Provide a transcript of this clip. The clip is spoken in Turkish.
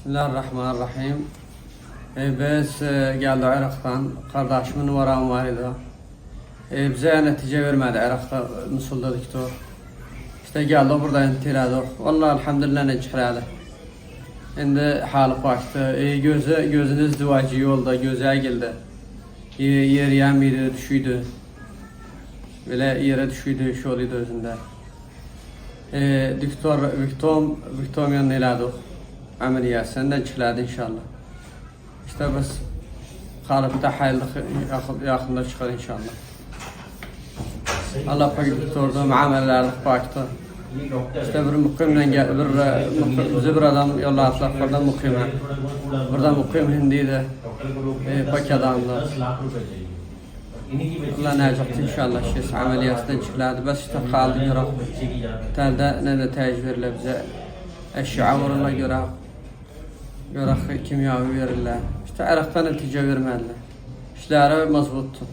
Bismillahirrahmanirrahim. Biz geldik Irak'tan. Kardeşimin numaram var idi. Bize netice vermedi. Irak'ta Musul'da doktor. İşte geldik burada intiradık. Vallahi elhamdülillah necihradı. Şimdi halı baktı. Gözünüz duacı yolda, gözüye geldi. Yer yemiydi, düşüydü. Böyle yere düşüydü, şu oluydu özünde. Doktor Viktom yanına iladık. Ameliyat senden çıkıldı inşallah. İşte biz kalıpta hayırlı yakında çıkar inşallah. Allah pek doktorda muamelelerlik baktı. İşte bir mukimden gel, bizi bir adam yolladılar, buradan mukime. Buradan mukim hindiydi. Pek adamlar. Allah necat inşallah şeysi ameliyatından çıkıldı. Bas işte kaldı Irak. Telde ne de tecrübe verirler bize. Eşya vururlar göre kimyavi verirler. İşte Irak'tan netice vermediler. İşleri mazbuttu.